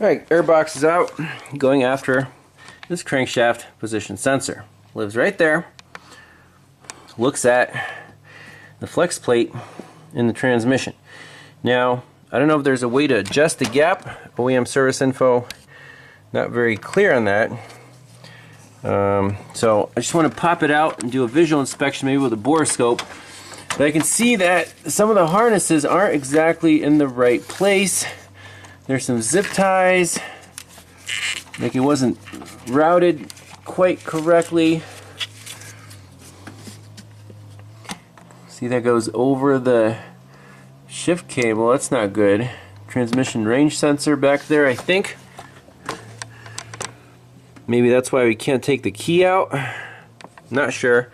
Alright, air box is out, going after this crankshaft position sensor. Lives right there, looks at the flex plate in the transmission. Now, I don't know if there's a way to adjust the gap. OEM service info, not very clear on that. So I just want to pop it out and do a visual inspection, maybe with a borescope. But I can see that some of the harnesses aren't exactly in the right place. There's some zip ties, like it wasn't routed quite correctly. See, that goes over the shift cable. That's not good. Transmission range sensor back there, I think. Maybe that's why we can't take the key out. Not sure.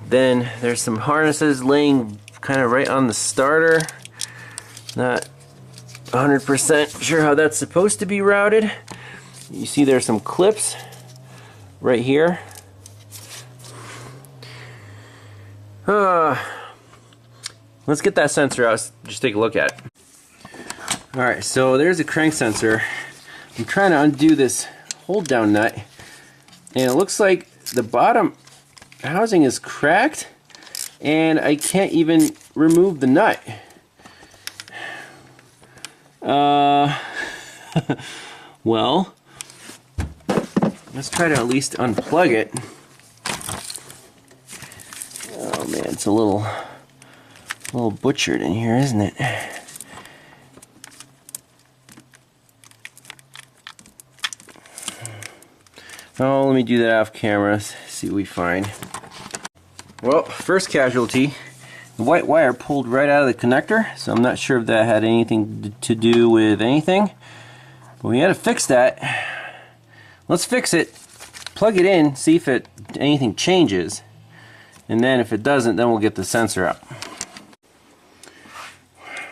Then there's some harnesses laying kind of right on the starter. Not 100% sure how that's supposed to be routed. You see there's some clips right here. Let's get that sensor out, just take a look at it. Alright, so there's a crank sensor. I'm trying to undo this hold down nut, and it looks like the bottom housing is cracked and I can't even remove the nut. Well, let's try to at least unplug it. Oh man, it's a little butchered in here, isn't it? Oh, let me do that off camera, see what we find. Well, first casualty, the white wire pulled right out of the connector, so I'm not sure if that had anything to do with anything. But we had to fix that. Let's fix it, plug it in, see if anything changes, and then if it doesn't, then we'll get the sensor out.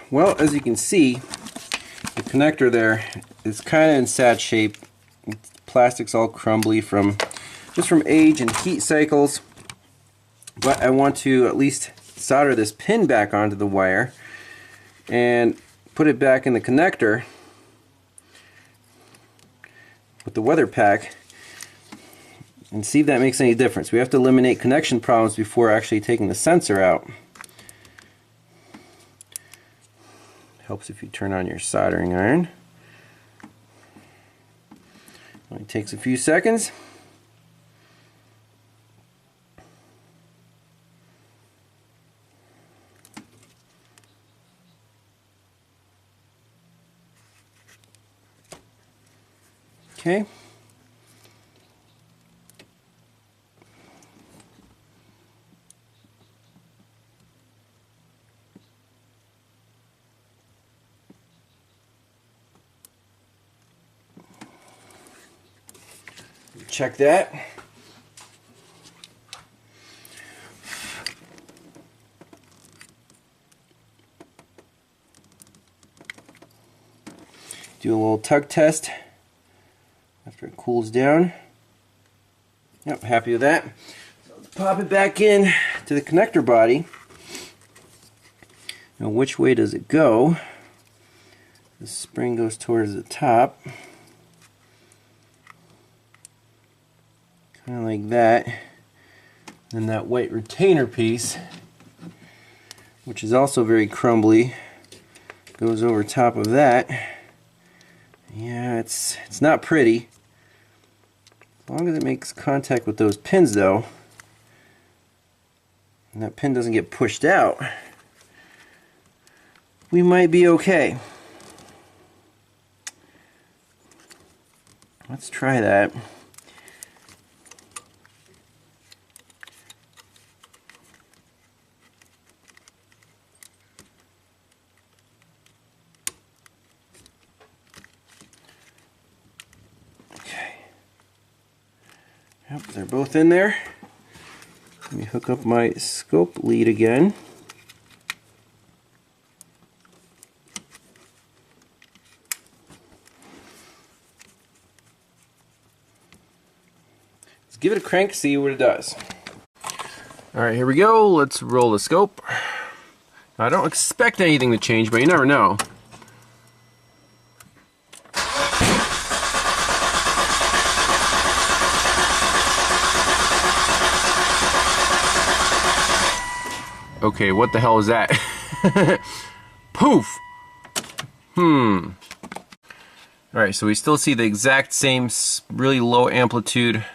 Well, as you can see, the connector there is kind of in sad shape. Plastic's all crumbly just from age and heat cycles. But I want to at least solder this pin back onto the wire and put it back in the connector with the weather pack and see if that makes any difference. We have to eliminate connection problems before actually taking the sensor out. Helps if you turn on your soldering iron. Only takes a few seconds. Okay. Check that. Do a little tug test after it cools down. Yep, happy with that. So let's pop it back in to the connector body. Now, which way does it go? The spring goes towards the top. Kind of like that. And that white retainer piece, which is also very crumbly, goes over top of that. Yeah, it's not pretty. As long as it makes contact with those pins though, and that pin doesn't get pushed out, we might be okay. Let's try that. Yep, they're both in there. Let me hook up my scope lead again. Let's give it a crank, see what it does. Alright, here we go. Let's roll the scope. I don't expect anything to change, but you never know. Okay, what the hell is that? Poof! Alright, so we still see the exact same really low amplitude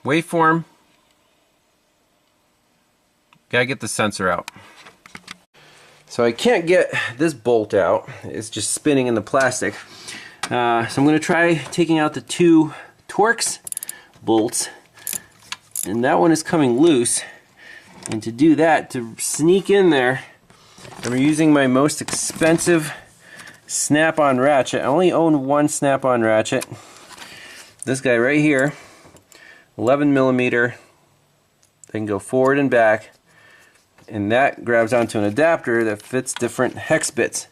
waveform. Gotta get the sensor out. So I can't get this bolt out. It's just spinning in the plastic. So I'm going to try taking out the two Torx bolts. And that one is coming loose. And to do that, to sneak in there, I'm using my most expensive snap-on ratchet. I only own one snap-on ratchet. This guy right here, 11mm. They can go forward and back, and that grabs onto an adapter that fits different hex bits.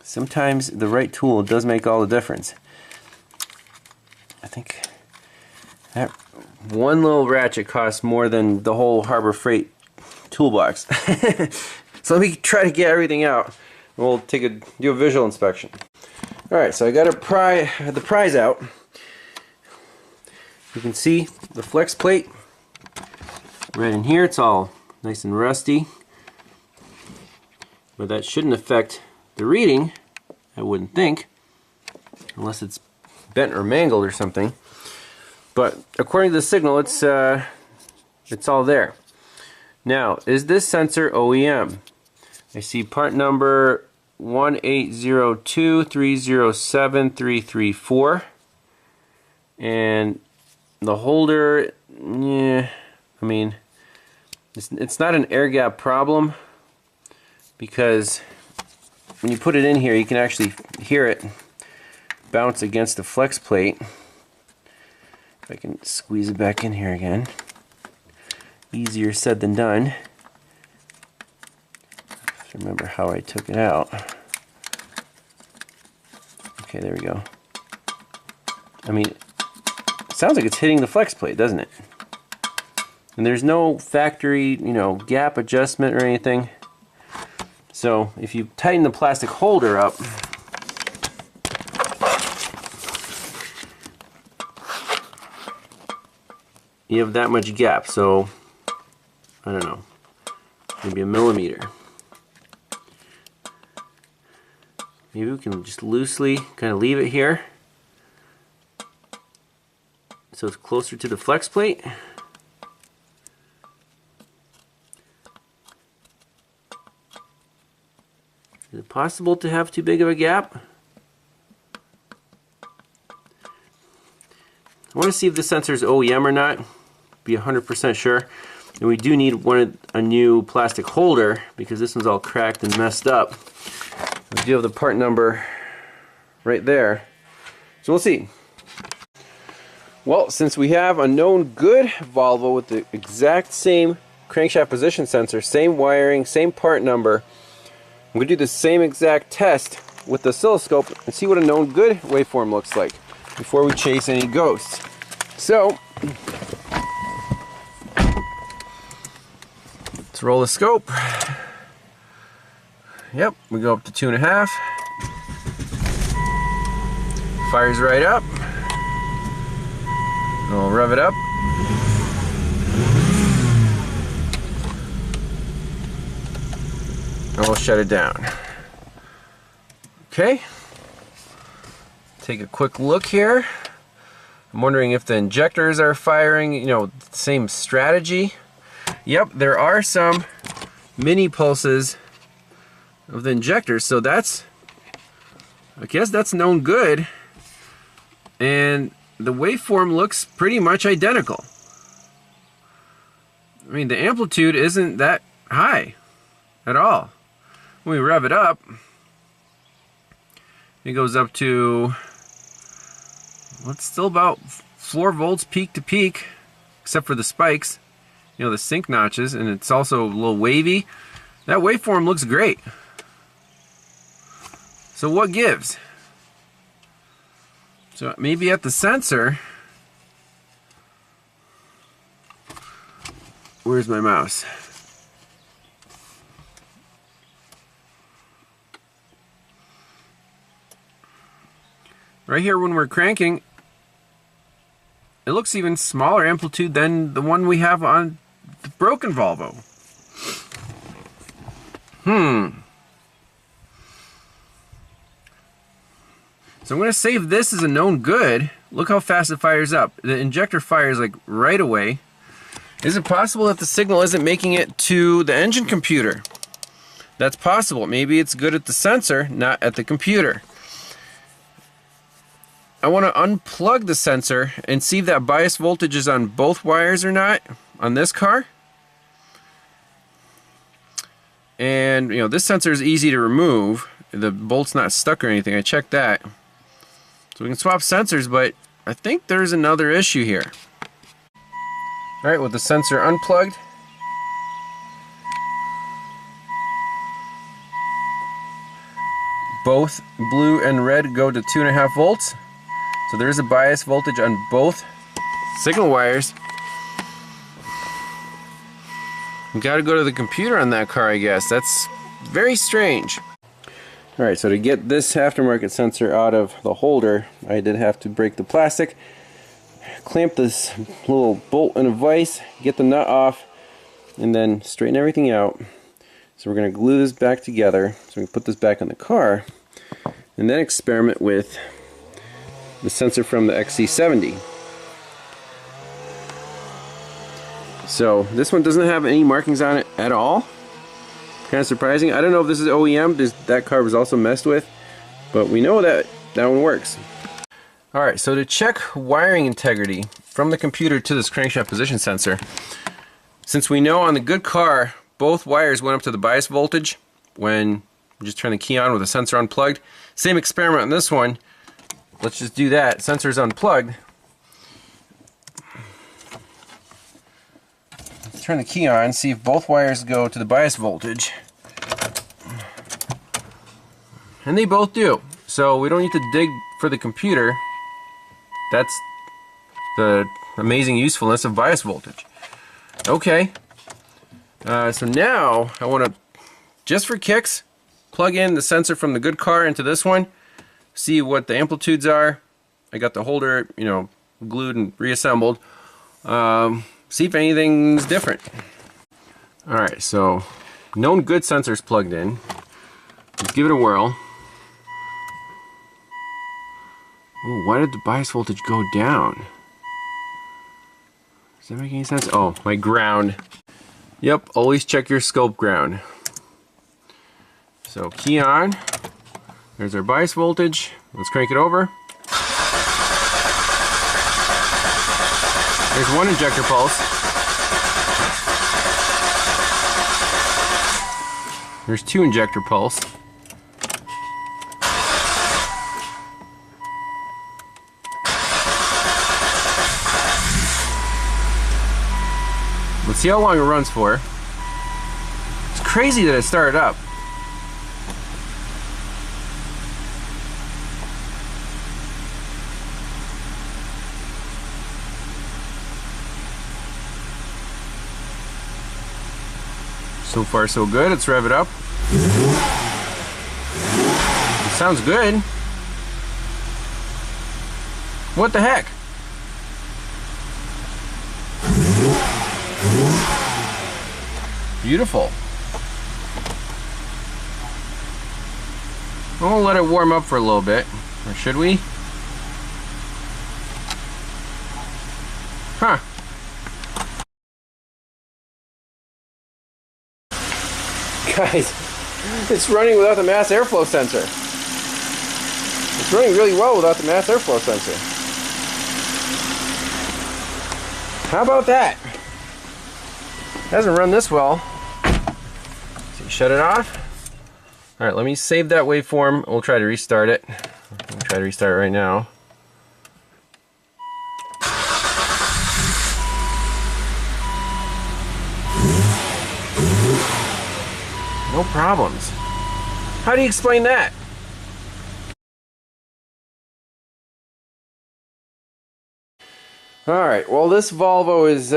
Sometimes the right tool does make all the difference. I think that one little ratchet costs more than the whole Harbor Freight toolbox. So let me try to get everything out. We'll do a visual inspection. Alright, so I got the prise out. You can see the flex plate right in here. It's all nice and rusty. But that shouldn't affect the reading, I wouldn't think. Unless it's bent or mangled or something. But according to the signal, it's all there. Now, is this sensor OEM? I see part number 1802307-334, and the holder, yeah, I mean, it's not an air gap problem, because when you put it in here, you can actually hear it bounce against the flex plate. If I can squeeze it back in here again. Easier said than done. Remember how I took it out. Okay, there we go. I mean, it sounds like it's hitting the flex plate, doesn't it? And there's no factory, gap adjustment or anything. So if you tighten the plastic holder up, you have that much gap. So I don't know, maybe a millimeter. Maybe we can just loosely kind of leave it here so it's closer to the flex plate. Is it possible to have too big of a gap? I want to see if the sensor is OEM or not. Be 100% sure. And we do need a new plastic holder because this one's all cracked and messed up. We do have the part number right there, so we'll see. Well, since we have a known good Volvo with the exact same crankshaft position sensor, same wiring, same part number, I'm going to do the same exact test with the oscilloscope and see what a known good waveform looks like before we chase any ghosts. So let's roll the scope. Yep, we go up to 2.5. Fires right up. We'll rev it up. And we'll shut it down. Okay. Take a quick look here. I'm wondering if the injectors are firing, the same strategy. Yep, there are some mini pulses of the injector, so I guess that's known good, and the waveform looks pretty much identical. I mean, the amplitude isn't that high at all. When we rev it up, it goes up to, well, it's still about 4 volts peak to peak, except for the spikes, the sync notches, and it's also a little wavy. That waveform looks great. So what gives? So maybe at the sensor, where's my mouse? Right here when we're cranking, it looks even smaller amplitude than the one we have on the broken Volvo. So I'm going to save this as a known good. Look how fast it fires up. The injector fires like right away. Is it possible that the signal isn't making it to the engine computer? That's possible. Maybe it's good at the sensor, not at the computer. I want to unplug the sensor and see if that bias voltage is on both wires or not on this car. And you know, this sensor is easy to remove. The bolt's not stuck or anything. I checked that. So we can swap sensors, but I think there's another issue here. Alright, with the sensor unplugged, both blue and red go to 2.5 volts. So there is a bias voltage on both signal wires. We gotta go to the computer on that car, I guess. That's very strange. Alright, so to get this aftermarket sensor out of the holder, I did have to break the plastic, clamp this little bolt in a vise, get the nut off, and then straighten everything out. So we're going to glue this back together so we can put this back on the car, and then experiment with the sensor from the XC90. So this one doesn't have any markings on it at all. Kind of surprising. I don't know if this is OEM. That car was also messed with, but we know that that one works. Alright, so to check wiring integrity from the computer to this crankshaft position sensor, since we know on the good car both wires went up to the bias voltage when we just turn the key on with the sensor unplugged, same experiment on this one. Let's just do that. Sensor's unplugged. Let's turn the key on, see if both wires go to the bias voltage. And they both do. So we don't need to dig for the computer. That's the amazing usefulness of bias voltage. Okay. So now I want to, just for kicks, plug in the sensor from the good car into this one. See what the amplitudes are. I got the holder, you know, glued and reassembled. See if anything's different. Alright, so known good sensors plugged in. Let's give it a whirl. Ooh, why did the bias voltage go down? Does that make any sense? Oh, my ground. Yep, always check your scope ground. So key on. There's our bias voltage. Let's crank it over. There's one injector pulse. There's two injector pulse. Let's see how long it runs for. It's crazy that it started up. So far so good. Let's rev it up. It sounds good. What the heck? Beautiful. We'll let it warm up for a little bit. Or should we? Huh. Guys, it's running without the mass airflow sensor. It's running really well without the mass airflow sensor. How about that? Hasn't run this well. So shut it off. Alright, let me save that waveform. We'll try to restart it. I'll try to restart it right now. No problems. How do you explain that? Alright, well this Volvo is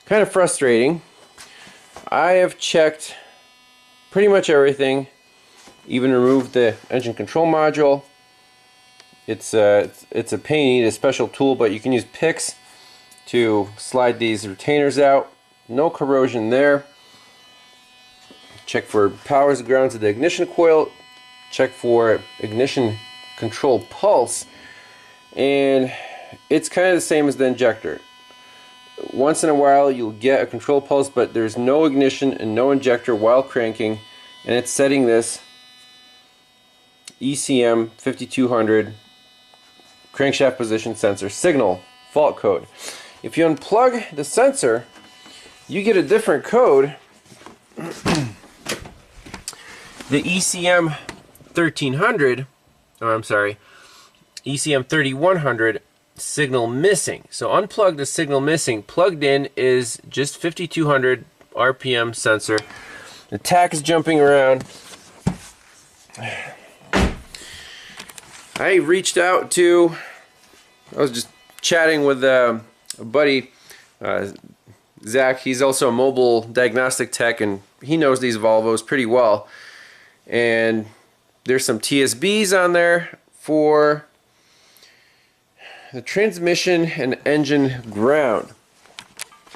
kind of frustrating. I have checked pretty much everything, even removed the engine control module. It's a pain, you need a special tool, but you can use picks to slide these retainers out. No corrosion there. Check for powers and grounds of the ignition coil. Check for ignition control pulse. And it's kind of the same as the injector. Once in a while you'll get a control pulse, but there's no ignition and no injector while cranking, and it's setting this ECM-5200 crankshaft position sensor signal fault code. If you unplug the sensor, you get a different code. The ECM-1300, ECM-3100 signal missing. So unplug the signal missing. Plugged in is just 5200 RPM sensor. The tach is jumping around. I reached out to, I was just chatting with a buddy, Zach. He's also a mobile diagnostic tech, and he knows these Volvos pretty well. And there's some TSBs on there for the transmission and engine ground.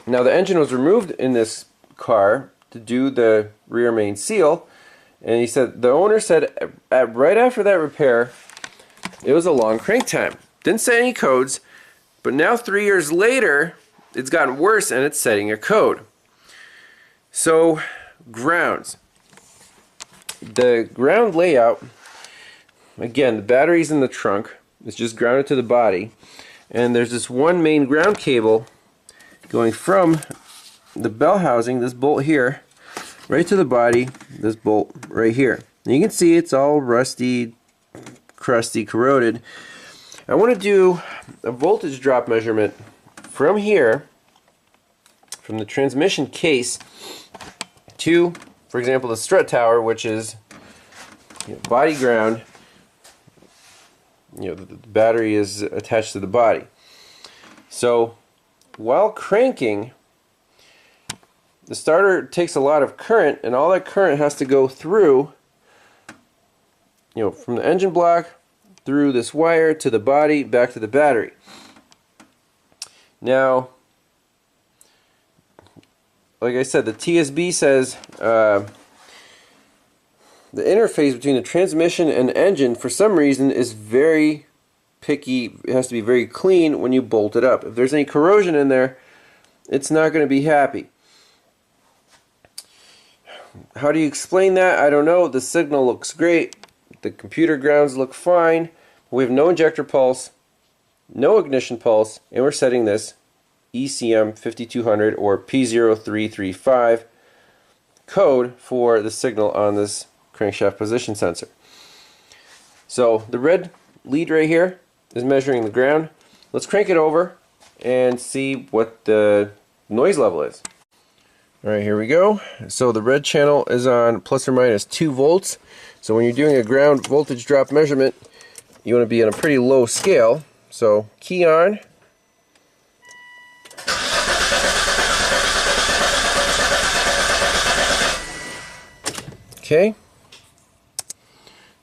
Now the engine was removed in this car to do the rear main seal, and he said the owner said right after that repair it was a long crank time. Didn't say any codes, but now 3 years later it's gotten worse and it's setting a code. So grounds. The ground layout, again, the battery's in the trunk. It's just grounded to the body, and there's this one main ground cable going from the bell housing, this bolt here, right to the body, this bolt right here. And you can see it's all rusty, crusty, corroded. I want to do a voltage drop measurement from here, from the transmission case to, for example, the strut tower, which is body ground. The battery is attached to the body. So while cranking, the starter takes a lot of current, and all that current has to go through, from the engine block through this wire to the body back to the battery. Now, like I said, the TSB says the interface between the transmission and engine, for some reason, is very picky. It has to be very clean when you bolt it up. If there's any corrosion in there, it's not going to be happy. How do you explain that? I don't know. The signal looks great. The computer grounds look fine. We have no injector pulse, no ignition pulse, and we're setting this ECM-5200 or P0335 code for the signal on this crankshaft position sensor. So the red lead right here is measuring the ground. Let's crank it over and see what the noise level is. Alright, here we go. So the red channel is on plus or minus 2 volts. So when you're doing a ground voltage drop measurement, you want to be on a pretty low scale. So key on. Okay.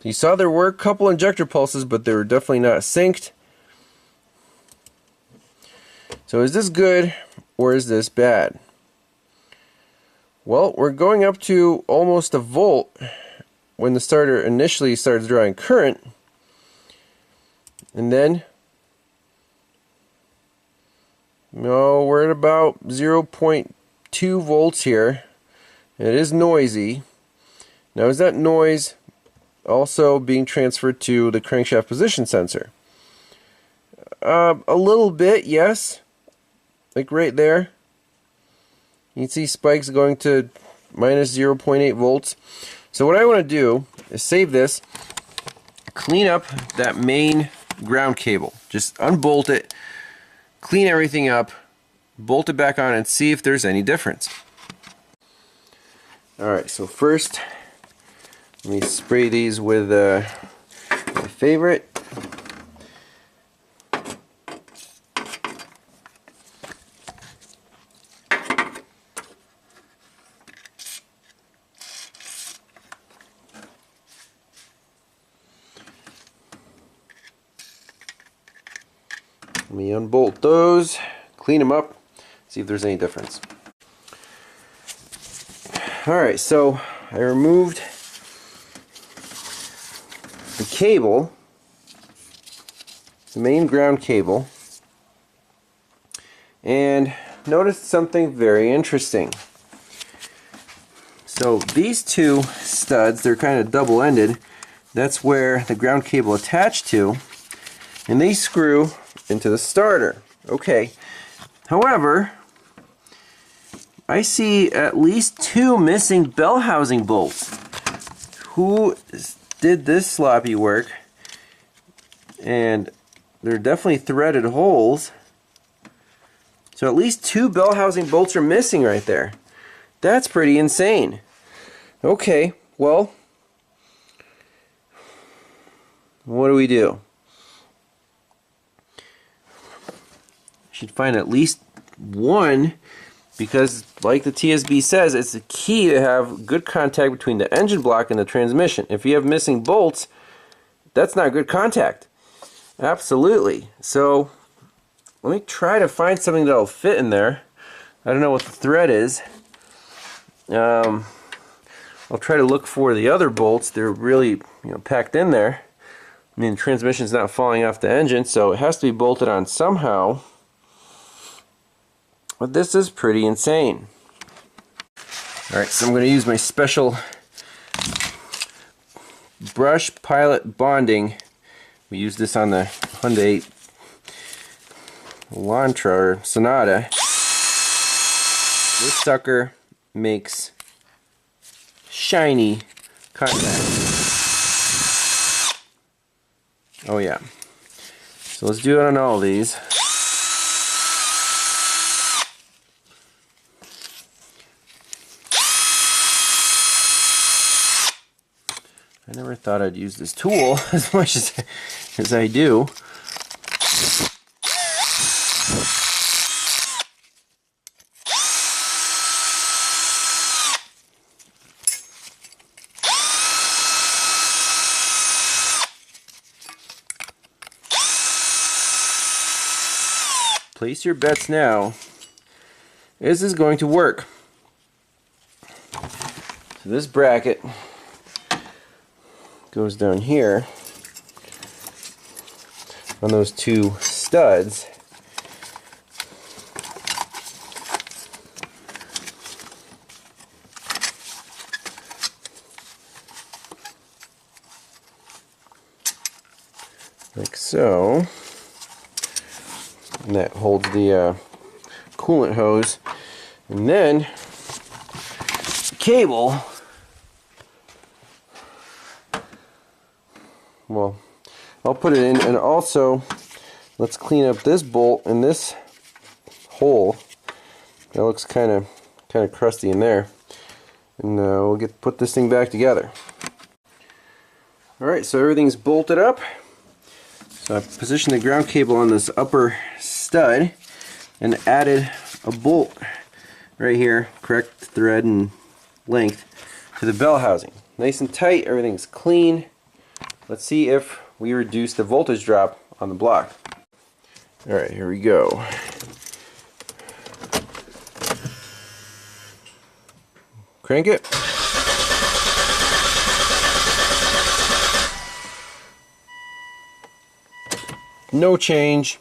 You saw there were a couple injector pulses, but they were definitely not synced. So is this good or is this bad? Well, we're going up to almost a volt when the starter initially starts drawing current, and then we're at about 0.2 volts here. It is noisy. Now, is that noise also being transferred to the crankshaft position sensor? A little bit, yes. Like right there. You can see spikes going to minus 0.8 volts. So what I want to do is save this, clean up that main ground cable. Just unbolt it, clean everything up, bolt it back on, and see if there's any difference. Alright, so first, let me spray these with my favorite. Let me unbolt those, clean them up, see if there's any difference. Alright, so I removed the cable, the main ground cable, and noticed something very interesting. So these two studs, they're kind of double-ended. That's where the ground cable attached to, and they screw into the starter. Okay. However, I see at least two missing bell housing bolts. Who did this sloppy work? And they're definitely threaded holes. So at least two bell housing bolts are missing right there. That's pretty insane. Okay, well, what do we do? Should find at least one, because like the TSB says, it's the key to have good contact between the engine block and the transmission. If you have missing bolts, that's not good contact. Absolutely. So let me try to find something that'll fit in there. I don't know what the thread is. I'll try to look for the other bolts. They're really, packed in there. I mean, the transmission's not falling off the engine, so it has to be bolted on somehow. But this is pretty insane. Alright, so I'm going to use my special brush pilot bonding. We use this on the Hyundai Elantra or Sonata. This sucker makes shiny contact. Oh yeah. So let's do it on all of these. I never thought I'd use this tool as much as I do. Place your bets now. Is this going to work? So this bracket goes down here on those two studs. Like so. And that holds the coolant hose. And then the cable, well, I'll put it in, and also let's clean up this bolt and this hole. That looks kind of crusty in there, and we'll put this thing back together. All right, so everything's bolted up. So I positioned the ground cable on this upper stud and added a bolt right here, correct thread and length, to the bell housing. Nice and tight, everything's clean. Let's see if we reduce the voltage drop on the block. Alright, here we go. Crank it. No change.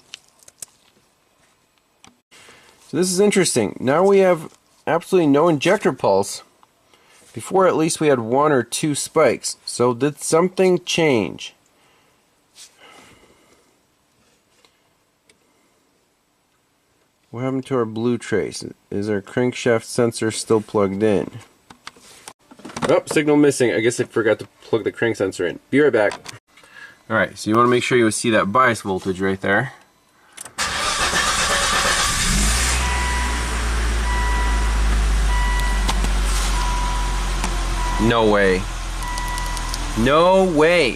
So this is interesting. Now we have absolutely no injector pulse. Before, at least we had one or two spikes. So did something change? What happened to our blue trace? Is our crankshaft sensor still plugged in? Oh, signal missing. I guess I forgot to plug the crank sensor in. Be right back. Alright, so you want to make sure you see that bias voltage right there. No way. No way.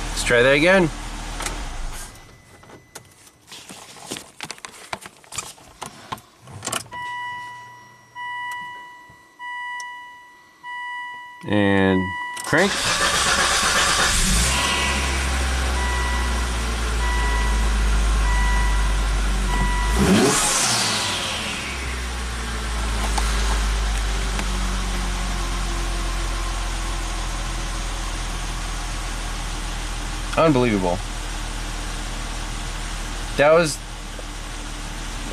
Let's try that again. And crank. Unbelievable. That was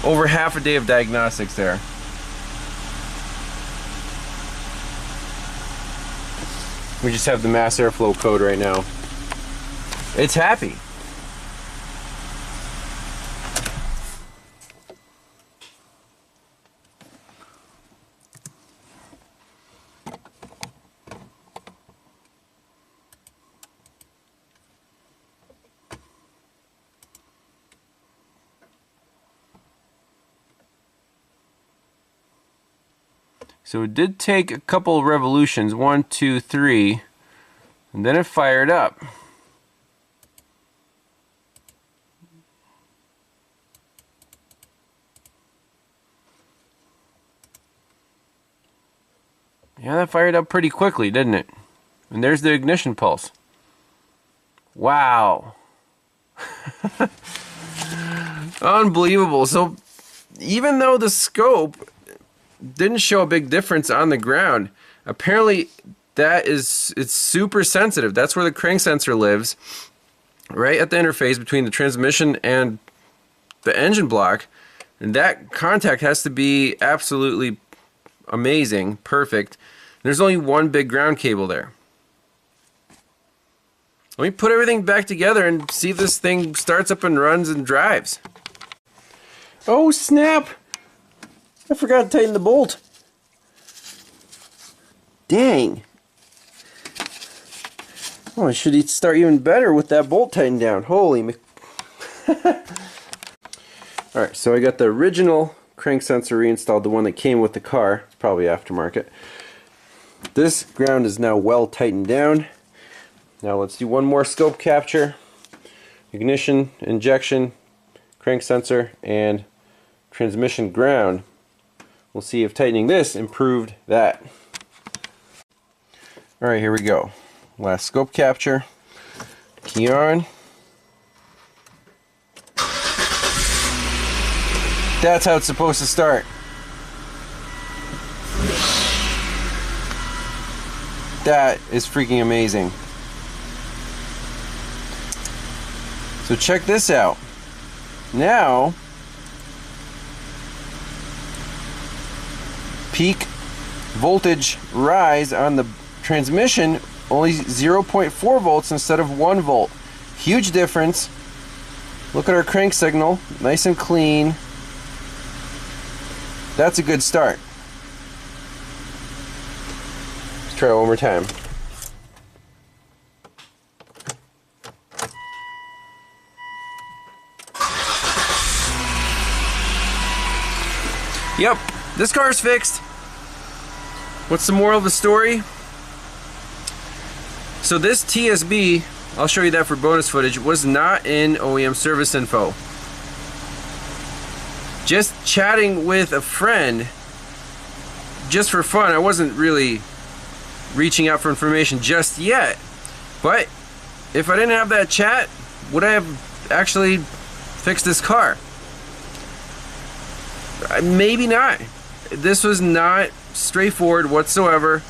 over half a day of diagnostics there. We just have the mass airflow code right now. It's happy. So it did take a couple of revolutions, 1, 2, 3, and then it fired up. Yeah, that fired up pretty quickly, didn't it? And there's the ignition pulse. Wow. Unbelievable. So even though the scope didn't show a big difference on the ground, apparently it's super sensitive. That's where the crank sensor lives, right at the interface between the transmission and the engine block. And that contact has to be absolutely amazing, perfect. There's only one big ground cable there. Let me put everything back together and see if this thing starts up and runs and drives. Oh snap! I forgot to tighten the bolt. Dang. Oh, I should start even better with that bolt tightened down. Holy Alright, so I got the original crank sensor reinstalled, the one that came with the car, probably aftermarket. This ground is now well tightened down. Now let's do one more scope capture. Ignition, injection, crank sensor, and transmission ground. We'll see if tightening this improved that. Alright, here we go. Last scope capture. Key on. That's how it's supposed to start. That is freaking amazing. So check this out. Now, peak voltage rise on the transmission, only 0.4 volts instead of 1 volt. Huge difference. Look at our crank signal, nice and clean. That's a good start. Let's try it one more time. Yep, this car's fixed. What's the moral of the story? So this TSB, I'll show you that for bonus footage, was not in OEM service info. Just chatting with a friend, just for fun. I wasn't really reaching out for information just yet. But if I didn't have that chat, would I have actually fixed this car? Maybe not. This was not straightforward whatsoever.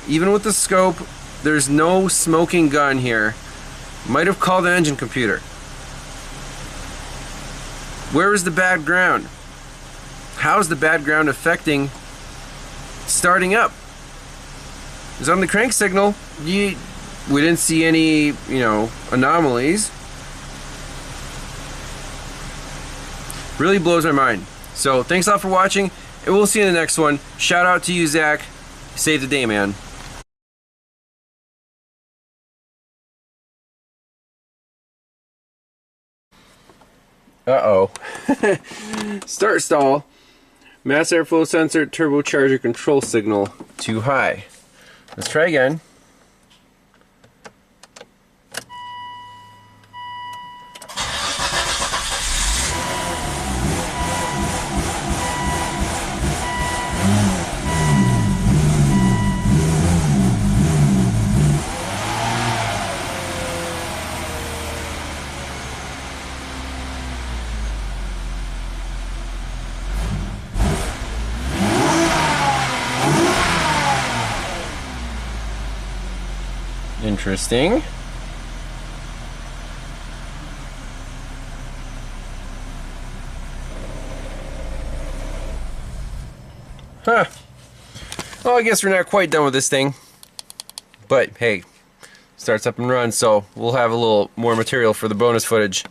Even with the scope, there's no smoking gun here. Might have called the engine computer. Where is the bad ground? How is the bad ground affecting starting up? Because on the crank signal, we didn't see any, anomalies. Really blows my mind. So thanks a lot for watching, and we'll see you in the next one. Shout out to you, Zach. Save the day, man. Uh-oh. Start stall. Mass airflow sensor turbocharger control signal too high. Let's try again. Interesting. Huh. Well, I guess we're not quite done with this thing. But hey, starts up and runs, so we'll have a little more material for the bonus footage.